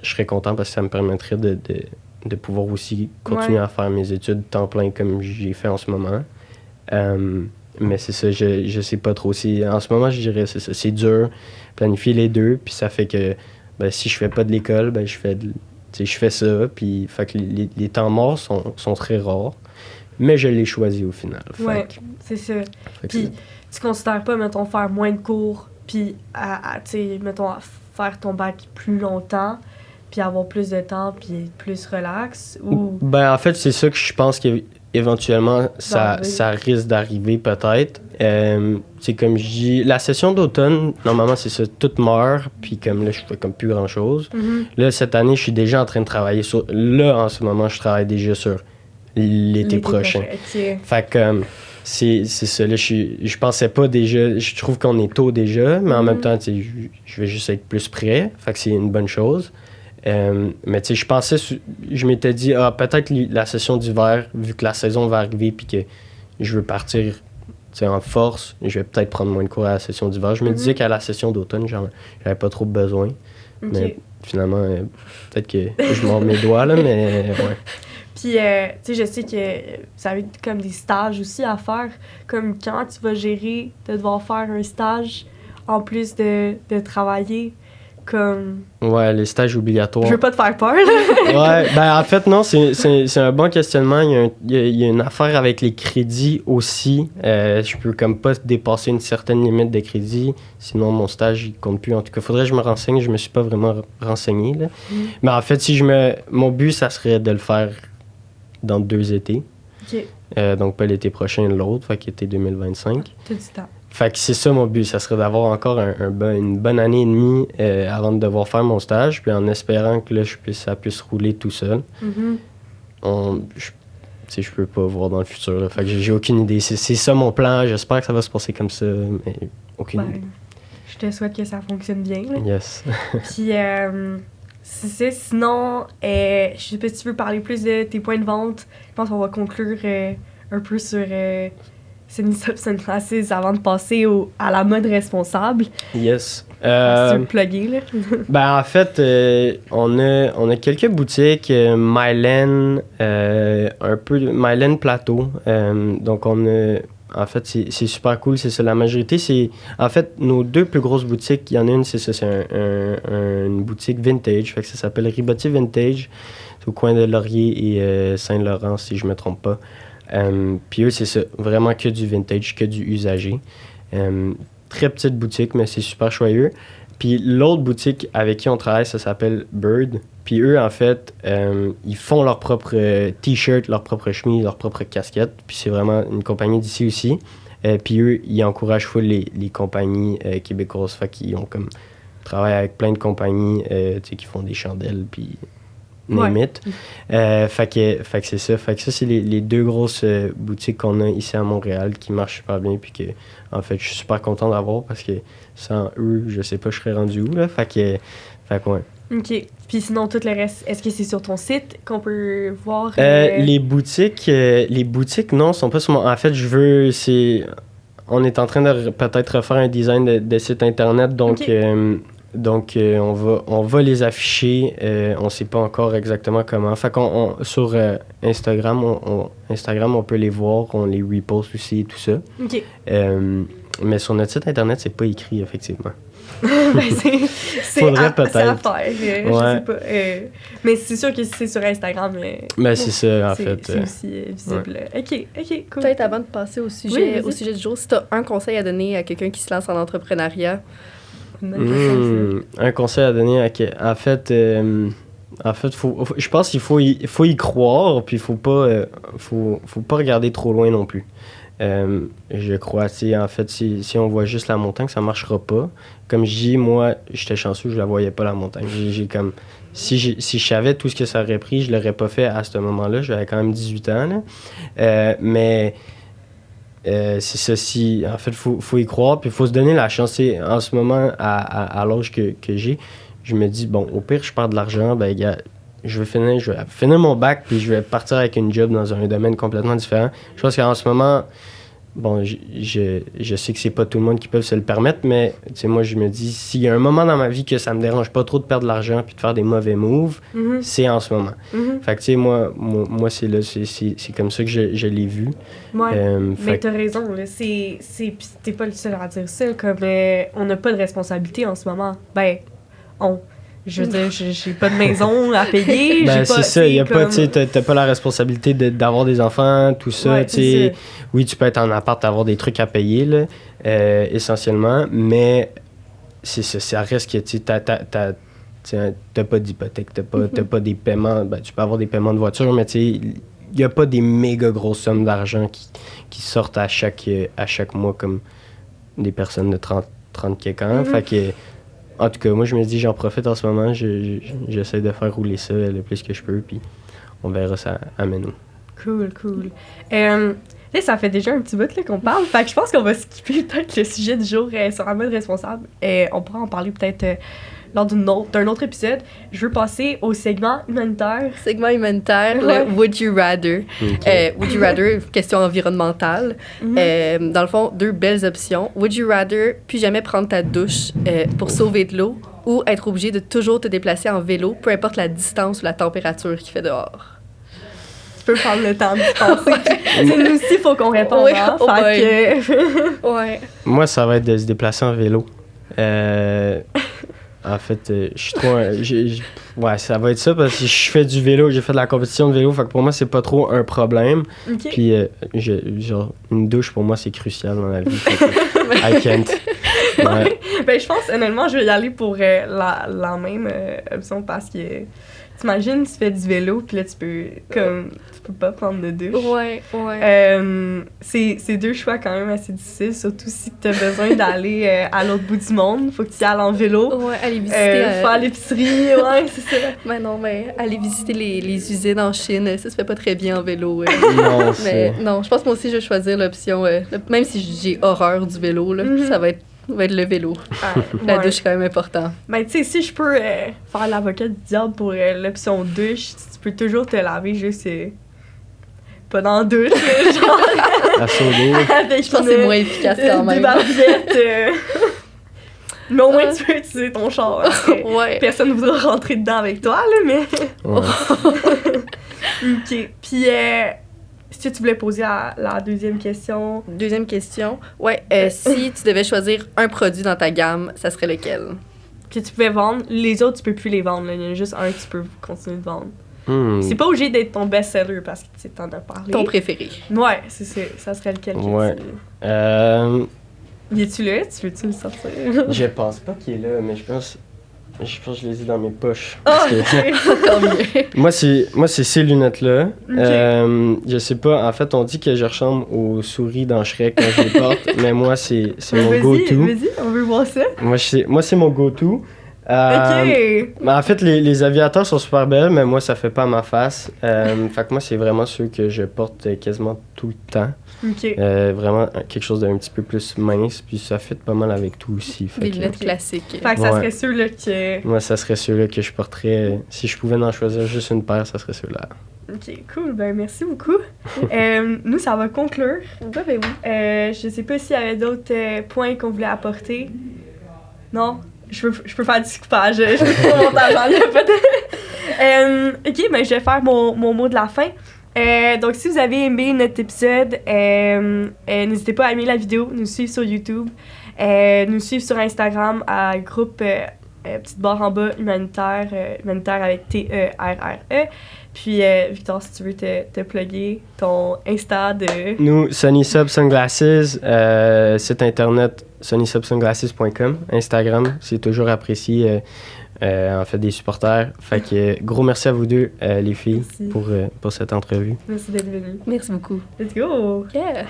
serais content parce que ça me permettrait de pouvoir aussi continuer à faire mes études temps plein comme j'ai fait en ce moment. Mais c'est ça, je sais pas trop. En ce moment, je dirais c'est ça. C'est dur, planifier les deux, puis ça fait que si je fais pas de l'école, je fais ça, puis fait que les temps morts sont très rares, mais je l'ai choisi au final. Ouais, c'est ça. Puis tu considères pas, mettons, faire moins de cours, puis mettons, faire ton bac plus longtemps, puis avoir plus de temps, puis être plus relax, ou... En fait, c'est ça que je pense qu'éventuellement, ça risque d'arriver peut-être. C'est comme je dis, la session d'automne, normalement, c'est ça, tout meurt, puis comme là, je fais comme plus grand-chose. Là, cette année, je suis déjà en train de travailler sur... Là, en ce moment, je travaille déjà sur l'été prochain. Okay. Fait que c'est ça, là, je pensais pas déjà... Je trouve qu'on est tôt déjà, mais en même temps, je vais juste être plus prêt. Fait que c'est une bonne chose. Mais tu sais, je m'étais dit, peut-être la session d'hiver, vu que la saison va arriver puis que je veux partir en force, je vais peut-être prendre moins de cours à la session d'hiver. Je me disais qu'à la session d'automne, j'avais pas trop besoin. Okay. Mais finalement, peut-être que je mords mes doigts, là, mais ouais. Puis, tu sais, je sais que ça va être comme des stages aussi à faire. Comme comment tu vas gérer de devoir faire un stage en plus de travailler? Comme... Ouais, les stages obligatoires. Je veux pas te faire peur, là. Ouais, en fait, non, c'est un bon questionnement. Il y a une affaire avec les crédits aussi. Je peux comme pas dépasser une certaine limite de crédit, sinon mon stage, il compte plus. En tout cas, faudrait que je me renseigne. Je me suis pas vraiment renseigné, là. Mais en fait, mon but, ça serait de le faire dans 2 étés. OK. Donc, pas l'été prochain, l'autre, fait qu'été 2025. T'as du temps. Fait que c'est ça mon but, ça serait d'avoir encore une bonne année et demie avant de devoir faire mon stage, puis en espérant que là, ça puisse rouler tout seul. Je peux pas voir dans le futur, là, fait que j'ai aucune idée. C'est ça mon plan, j'espère que ça va se passer comme ça, mais aucune idée. Je te souhaite que ça fonctionne bien. Là. Yes. Puis, c'est ça. Sinon, je sais pas si tu veux parler plus de tes points de vente. Je pense qu'on va conclure un peu sur... Sunglasses avant de passer à la mode responsable. Yes. Tu veux le plugger, là? En fait, on a quelques boutiques, Mylène, un peu Mylène Plateau. Donc, en fait, c'est super cool, c'est ça. La majorité, c'est... En fait, nos 2 plus grosses boutiques, il y en a une, c'est ça, c'est une boutique vintage. Fait que ça s'appelle Ribotti Vintage. C'est au coin de Laurier et Saint-Laurent, si je me trompe pas. Puis eux, c'est ça, vraiment que du vintage, que du usagé. Très petite boutique, mais c'est super joyeux. Puis l'autre boutique avec qui on travaille, ça s'appelle Bird. Puis eux, en fait, ils font leur propre t-shirt, leur propre chemise, leur propre casquette. Puis c'est vraiment une compagnie d'ici aussi. Puis eux, ils encouragent full les compagnies québécoises. Fait qu'ils ont comme travaillent avec plein de compagnies qui font des chandelles, puis... Fait que c'est ça. Fait que ça, c'est les 2 grosses boutiques qu'on a ici à Montréal qui marchent super bien. Puis que, en fait, je suis super content d'avoir parce que sans eux, je sais pas, je serais rendu où, là. Fait que ouais. OK. Puis sinon, tout le reste, est-ce que c'est sur ton site qu'on peut voir? Les boutiques, non, sont pas sur mon... En fait, on est en train de peut-être refaire un design de site Internet, donc... Okay. Donc, on va les afficher. On sait pas encore exactement comment. Fait qu'on sur Instagram, on peut les voir. On les reposte aussi et tout ça. OK. Mais sur notre site Internet, c'est pas écrit, effectivement. Ben, Faudrait peut-être. C'est à faire, je Ouais. sais pas. Mais c'est sûr que si c'est sur Instagram, Ben, c'est ça, en fait. c'est aussi visible. OK, cool. Peut-être avant de passer Oui, au vas-y. sujet du jour, si tu as un conseil à donner à quelqu'un qui se lance en entrepreneuriat. Un conseil à donner, en fait, je pense qu'il faut y croire, puis faut pas regarder trop loin non plus. Je crois, en fait, si on voit juste la montagne, ça marchera pas. Comme je dis, moi, j'étais chanceux, je la voyais pas, la montagne. Si je savais tout ce que ça aurait pris, je l'aurais pas fait à ce moment-là. J'avais quand même 18 ans, là. Mais c'est ça, en fait, faut y croire, puis il faut se donner la chance. En ce moment, à l'âge que j'ai, je me dis, bon, au pire, je perds de l'argent, ben, gars, je vais finir mon bac, puis je vais partir avec une job dans un domaine complètement différent. Je pense qu'en ce moment, bon, je sais que c'est pas tout le monde qui peut se le permettre, mais moi, je me dis, s'il y a un moment dans ma vie que ça me dérange pas trop de perdre de l'argent puis de faire des mauvais moves, c'est en ce moment. Fait que, moi c'est là, c'est comme ça que je l'ai vu. Ouais, mais fait t'as raison, là. Pis t'es pas le seul à dire ça, comme on n'a pas de responsabilité en ce moment. Ben, je veux dire, j'ai pas de maison à payer. ben, j'ai c'est pas, ça, il y a comme... pas, tu sais, t'as pas la responsabilité d'avoir des enfants, tout ça, Ouais, tu sais. Oui, tu peux être en appart, avoir des trucs à payer, là, essentiellement, mais c'est ça, ça reste que, tu sais, t'as pas d'hypothèque, t'as pas des paiements, ben, tu peux avoir des paiements de voiture, mais tu sais, il y a pas des méga grosses sommes d'argent qui sortent à chaque mois comme des personnes de 30 quelques ans, fait que... En tout cas, moi, je me dis, j'en profite en ce moment. J'essaie de faire rouler ça le plus que je peux, puis on verra ça amène où. Cool. Là, ça fait déjà un petit bout là, qu'on parle. Fait que je pense qu'on va skipper peut-être le sujet du jour sur la mode responsable. On pourra en parler peut-être lors d'un autre épisode. Je veux passer au segment humanitaire. Segment humanitaire, Ouais. le Would You Rather. Okay. Would You Rather, question environnementale. Dans le fond, 2 belles options. Would You Rather, plus jamais prendre ta douche pour sauver de l'eau ou être obligé de toujours te déplacer en vélo, peu importe la distance ou la température qu'il fait dehors? Tu peux prendre le temps de penser. Nous aussi, il faut qu'on réponde. Oui, Hein? oh Fait que... Ouais. Moi, ça va être de se déplacer en vélo. En fait, je suis trop... ouais, ça va être ça, parce que je fais du vélo, j'ai fait de la compétition de vélo, fait que pour moi, c'est pas trop un problème. OK. Puis, genre, une douche, pour moi, c'est crucial dans la vie. I can't. Ouais. Ben, je pense, honnêtement, je vais y aller pour la même option parce que t'imagines, tu fais du vélo, puis là, tu peux pas prendre de douche. Ouais. C'est 2 choix quand même assez difficiles, surtout si t'as besoin d'aller à l'autre bout du monde. Faut que tu y ailles en vélo. Ouais, aller visiter... Faire l'épicerie, ouais, c'est ça. Mais non, mais aller visiter les usines en Chine, ça se fait pas très bien en vélo. Non, Mais non, je pense que moi aussi, je vais choisir l'option... même si j'ai horreur du vélo, là, ça va être le vélo. La douche, c'est quand même important. Ben, tu sais, si je peux faire l'avocat du diable pour l'option douche, tu peux toujours te laver juste pas dans la douche, genre À seau d'eau. avec Je pense que c'est moins efficace quand même. des barbiettes. Mais au moins, tu peux utiliser ton char. Ouais. Personne ne voudra rentrer dedans avec toi, là, mais... Ouais. OK. Puis, si tu voulais poser la deuxième question... Deuxième question. Ouais, si tu devais choisir un produit dans ta gamme, ça serait lequel? Que tu pouvais vendre, les autres, tu peux plus les vendre. Là. Il y en a juste un que tu peux continuer de vendre. Hmm. C'est pas obligé d'être ton best-seller parce que tu t'en as parlé. Ton préféré. Ouais, c'est ça. Ça serait lequel que Ouais. tu... Y es-tu là? Tu veux-tu le sortir? Je pense pas qu'il est là, mais je pense que je les ai dans mes poches. Ah, Parce que- ok. Tant mieux. moi, c'est ces lunettes-là. Ok. Je sais pas, en fait, on dit que je ressemble aux souris dans Shrek quand je les porte, mais moi, c'est mon Vas-y, go-to. vas-y, on veut voir ça. Moi, c'est mon go-to. Ok. Mais en fait, les aviateurs sont super belles, mais moi, ça fait pas ma face. Fait que moi, c'est vraiment ceux que je porte quasiment tout le temps. Ok. Vraiment quelque chose d'un petit peu plus mince, puis ça fit pas mal avec tout aussi. Fait Des que, lunettes classiques. Fait que ça Ouais. serait ceux-là que... moi, ça serait ceux-là que je porterais. Si je pouvais en choisir juste une paire, ça serait ceux-là. Ok, cool. Ben, merci beaucoup. Nous, ça va conclure. Ouais, ben oui. Je sais pas s'il y avait d'autres points qu'on voulait apporter. Non? Je peux faire du coupage. Je peux faire mon montage, j'en ai pas de... ok, ben je vais faire mon mot de la fin. Donc, si vous avez aimé notre épisode, n'hésitez pas à aimer la vidéo, nous suivre sur YouTube. Nous suivre sur Instagram à groupe petite barre en bas humanitaire, humanitaire avec T-E-R-R-E. Puis, Victor, si tu veux te plugger ton Insta de... Nous, Sunny Sub Sunglasses, site internet sunnysubsunglasses.com. Instagram, c'est toujours apprécié, en fait, des supporters. Fait que gros merci à vous deux, les filles, pour cette entrevue. Merci d'être venues. Merci beaucoup. Let's go! Yeah!